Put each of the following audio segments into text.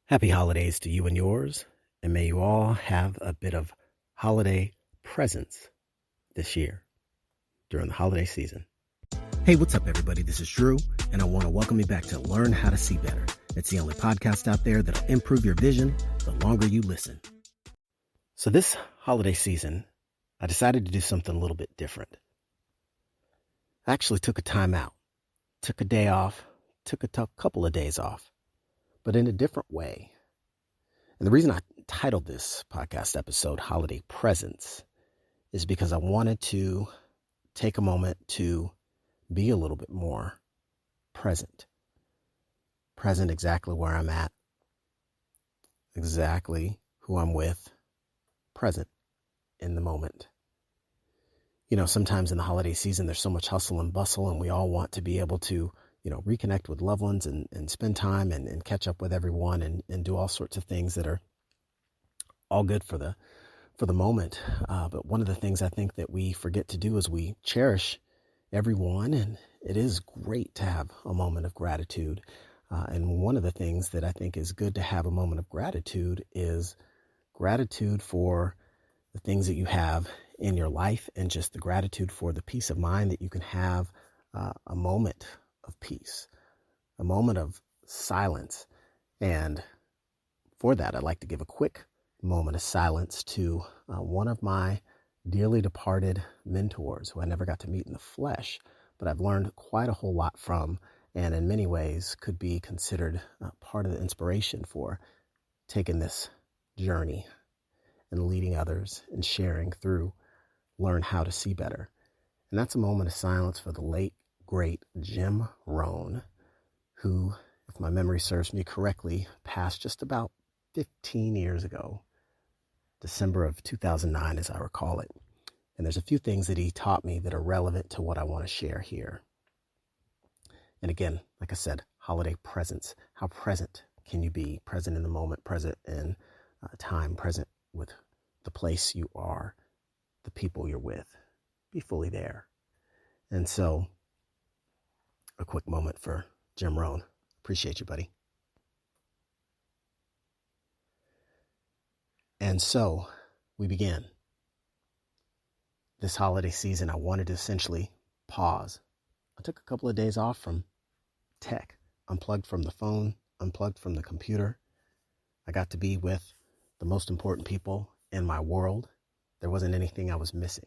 Happy holidays to you and yours, and may you all have a bit of holiday presence this year during the holiday season. Hey, what's up, everybody? This is Drew, and I want to welcome you back to Learn How to See Better. It's the only podcast out there that'll improve your vision the longer you listen. So this holiday season, I decided to do something a little bit different. I actually took a time out, took a day off, took a couple of days off, but in a different way. And the reason I titled this podcast episode Holiday Presence is because I wanted to take a moment to be a little bit more present. Present exactly where I'm at, exactly who I'm with, present in the moment. You know, sometimes in the holiday season, there's so much hustle and bustle, and we all want to be able to reconnect with loved ones and spend time and catch up with everyone and do all sorts of things that are all good for the moment. But one of the things I think that we forget to do is we cherish everyone, and it is great to have a moment of gratitude. And one of the things that I think is good to have a moment of gratitude is gratitude for the things that you have in your life and just the gratitude for the peace of mind that you can have a moment of peace, a moment of silence. And for that, I'd like to give a quick moment of silence to one of my dearly departed mentors who I never got to meet in the flesh, but I've learned quite a whole lot from, and in many ways could be considered part of the inspiration for taking this journey and leading others and sharing through Learn How to See Better. And that's a moment of silence for the late, great Jim Rohn, who, if my memory serves me correctly, passed just about 15 years ago, December of 2009, as I recall it. And there's a few things that he taught me that are relevant to what I want to share here. And again, like I said, holiday presence. How present can you be? Present in the moment, present in time, present with the place you are, the people you're with. Be fully there. And so, a quick moment for Jim Rohn. Appreciate you, buddy. And so, we begin. This holiday season, I wanted to essentially pause. I took a couple of days off from tech, unplugged from the phone, unplugged from the computer. I got to be with the most important people in my world. There wasn't anything I was missing.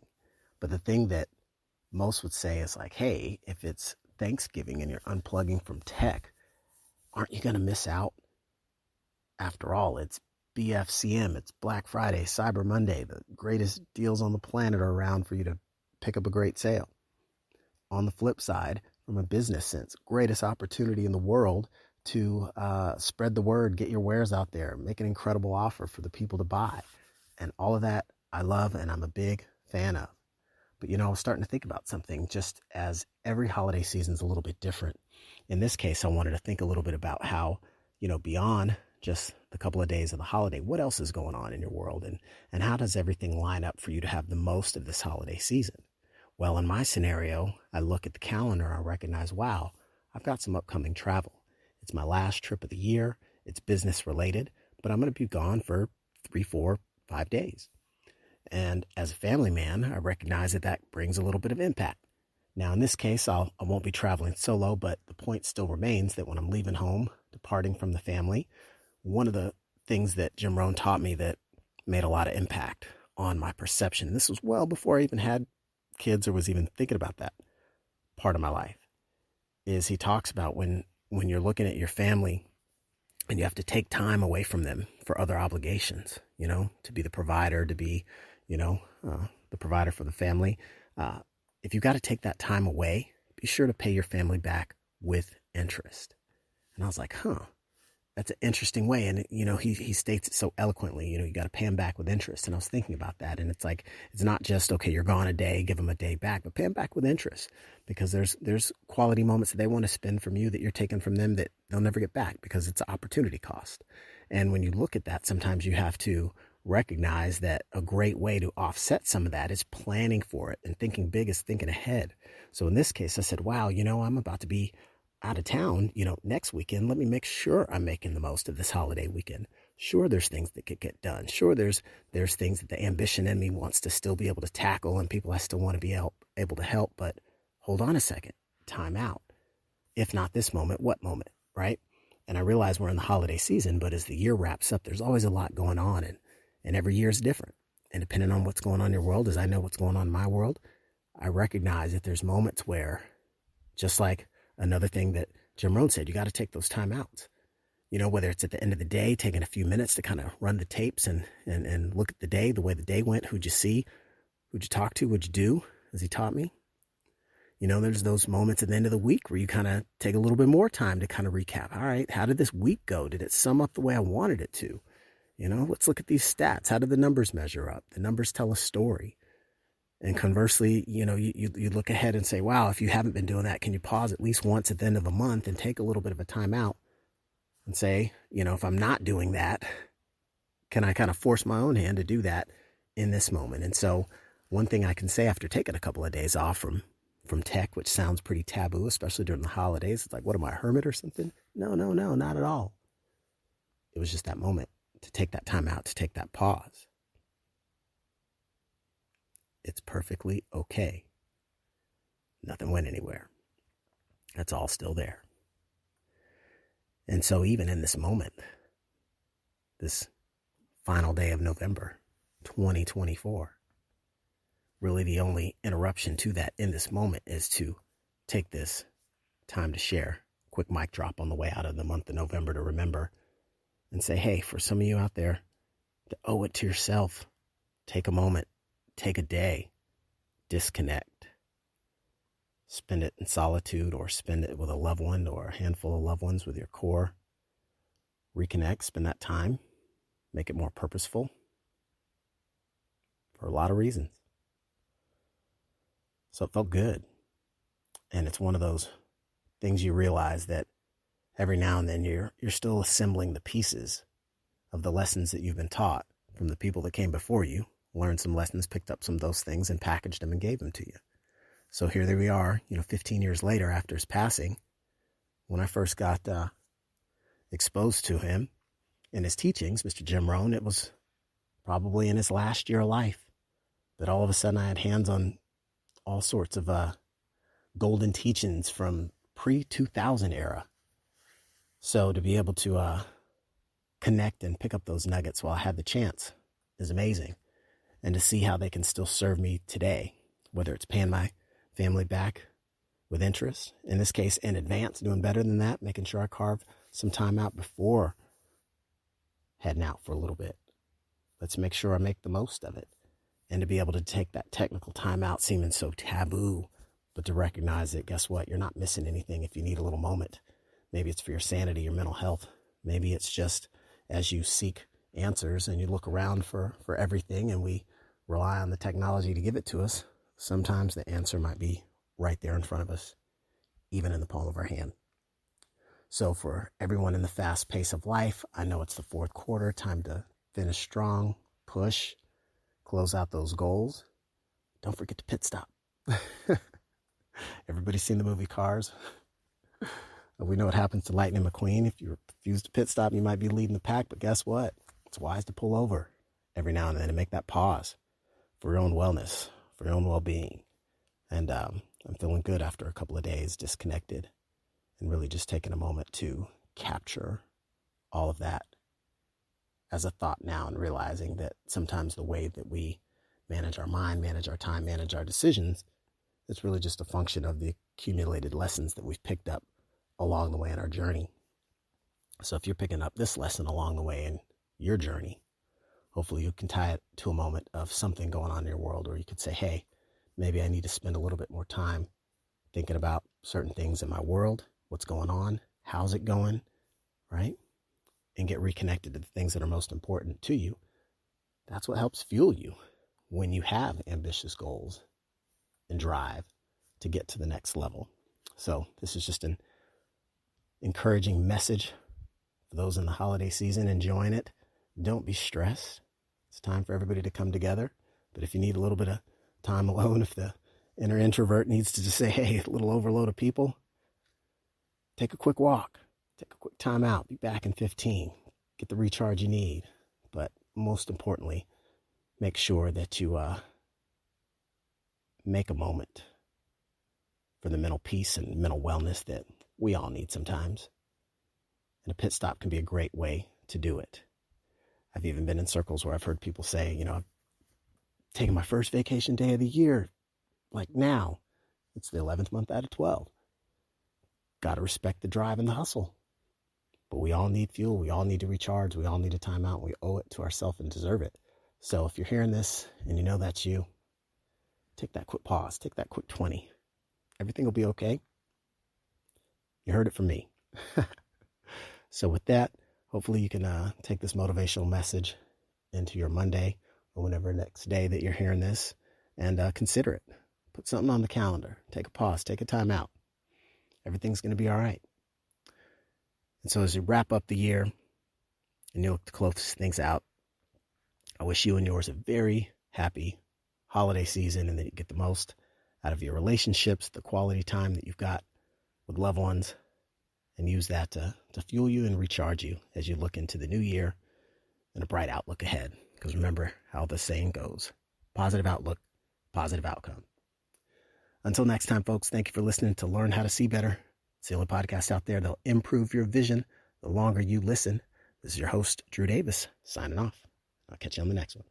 But the thing that most would say is like, hey, if it's Thanksgiving and you're unplugging from tech, aren't you going to miss out? After all, it's BFCM, it's Black Friday, Cyber Monday. The greatest deals on the planet are around for you to pick up a great sale. On the flip side, from a business sense, greatest opportunity in the world to spread the word, get your wares out there, make an incredible offer for the people to buy. And all of that I love and I'm a big fan of. But, I was starting to think about something, just as every holiday season is a little bit different. In this case, I wanted to think a little bit about how, beyond just the couple of days of the holiday, what else is going on in your world, and how does everything line up for you to have the most of this holiday season? Well, in my scenario, I look at the calendar and I recognize, wow, I've got some upcoming travel. It's my last trip of the year. It's business related, but I'm going to be gone for 3, 4, 5 days. And as a family man, I recognize that brings a little bit of impact. Now, in this case, I won't be traveling solo, but the point still remains that when I'm leaving home, departing from the family, one of the things that Jim Rohn taught me that made a lot of impact on my perception, and this was well before I even had kids or was even thinking about that part of my life, is he talks about when you're looking at your family and you have to take time away from them for other obligations, to be the provider, to be, the provider for the family. If you've got to take that time away, be sure to pay your family back with interest. And I was like, that's an interesting way. And, he states it so eloquently, you got to pay them back with interest. And I was thinking about that. And it's like, it's not just, okay, you're gone a day, give them a day back, but pay them back with interest, because there's quality moments that they want to spend from you that you're taking from them that they'll never get back because it's an opportunity cost. And when you look at that, sometimes you have to recognize that a great way to offset some of that is planning for it, and thinking big is thinking ahead. So in this case, I said, wow, I'm about to be out of town, next weekend, let me make sure I'm making the most of this holiday weekend. Sure, there's things that could get done. Sure, there's things that the ambition in me wants to still be able to tackle and people I still want to be able to help. But hold on a second, time out. If not this moment, what moment, right? And I realize we're in the holiday season, but as the year wraps up, there's always a lot going on, and every year is different. And depending on what's going on in your world, as I know what's going on in my world, I recognize that there's moments where, just like another thing that Jim Rohn said, you got to take those time outs. Whether it's at the end of the day, taking a few minutes to kind of run the tapes and look at the day, the way the day went, who'd you see, who'd you talk to, what'd you do, as he taught me. There's those moments at the end of the week where you kind of take a little bit more time to kind of recap. All right, how did this week go? Did it sum up the way I wanted it to? Let's look at these stats. How did the numbers measure up? The numbers tell a story. And conversely, you look ahead and say, wow, if you haven't been doing that, can you pause at least once at the end of the month and take a little bit of a time out and say, if I'm not doing that, can I kind of force my own hand to do that in this moment? And so one thing I can say after taking a couple of days off from tech, which sounds pretty taboo, especially during the holidays, it's like, what am I, a hermit or something? No, not at all. It was just that moment to take that time out, to take that pause. It's perfectly okay. Nothing went anywhere. That's all still there. And so even in this moment, this final day of November 2024, really the only interruption to that in this moment is to take this time to share. Quick mic drop on the way out of the month of November to remember and say, hey, for some of you out there, to owe it to yourself, take a moment, take a day, disconnect, spend it in solitude or spend it with a loved one or a handful of loved ones with your core. Reconnect, spend that time, make it more purposeful for a lot of reasons. So it felt good. And it's one of those things you realize that every now and then you're still assembling the pieces of the lessons that you've been taught from the people that came before you, learned some lessons, picked up some of those things and packaged them and gave them to you. So here we are, 15 years later after his passing, when I first got exposed to him and his teachings, Mr. Jim Rohn, it was probably in his last year of life that all of a sudden I had hands on all sorts of golden teachings from pre-2000 era. So to be able to connect and pick up those nuggets while I had the chance is amazing. And to see how they can still serve me today, whether it's paying my family back with interest, in this case in advance, doing better than that, making sure I carve some time out before heading out for a little bit. Let's make sure I make the most of it. And to be able to take that technical time out seeming so taboo, but to recognize that, guess what? You're not missing anything if you need a little moment. Maybe it's for your sanity, your mental health. Maybe it's just as you seek answers and you look around for everything and we rely on the technology to give it to us. Sometimes the answer might be right there in front of us, even in the palm of our hand. So for everyone in the fast pace of life, I know it's the fourth quarter, time to finish strong, push, close out those goals. Don't forget to pit stop. Everybody's seen the movie Cars. We know what happens to Lightning McQueen. If you refuse to pit stop, you might be leading the pack, but guess what? It's wise to pull over every now and then and make that pause for your own wellness, for your own well-being. And I'm feeling good after a couple of days disconnected and really just taking a moment to capture all of that as a thought now and realizing that sometimes the way that we manage our mind, manage our time, manage our decisions, it's really just a function of the accumulated lessons that we've picked up along the way in our journey. So if you're picking up this lesson along the way in your journey, hopefully you can tie it to a moment of something going on in your world, or you could say, hey, maybe I need to spend a little bit more time thinking about certain things in my world, what's going on, how's it going, right? And get reconnected to the things that are most important to you. That's what helps fuel you when you have ambitious goals and drive to get to the next level. So this is just an encouraging message for those in the holiday season enjoying it. Don't be stressed. It's time for everybody to come together. But if you need a little bit of time alone, if the inner introvert needs to just say, hey, a little overload of people, take a quick walk, take a quick time out, be back in 15, get the recharge you need. But most importantly, make sure that you make a moment for the mental peace and mental wellness that we all need sometimes. And a pit stop can be a great way to do it. I've even been in circles where I've heard people say, I've taken my first vacation day of the year, like now. It's the 11th month out of 12. Got to respect the drive and the hustle. But we all need fuel. We all need to recharge. We all need a timeout. We owe it to ourselves and deserve it. So if you're hearing this and you know that's you, take that quick pause. Take that quick 20. Everything will be okay. You heard it from me. So with that, hopefully you can take this motivational message into your Monday or whenever next day that you're hearing this and consider it. Put something on the calendar. Take a pause. Take a time out. Everything's going to be all right. And so as you wrap up the year and you look to close things out, I wish you and yours a very happy holiday season and that you get the most out of your relationships, the quality time that you've got with loved ones, and use that to fuel you and recharge you as you look into the new year and a bright outlook ahead. Because remember how the saying goes, positive outlook, positive outcome. Until next time, folks, thank you for listening to Learn How to See Better. It's the only podcast out there that'll improve your vision the longer you listen. This is your host, Drew Davis, signing off. I'll catch you on the next one.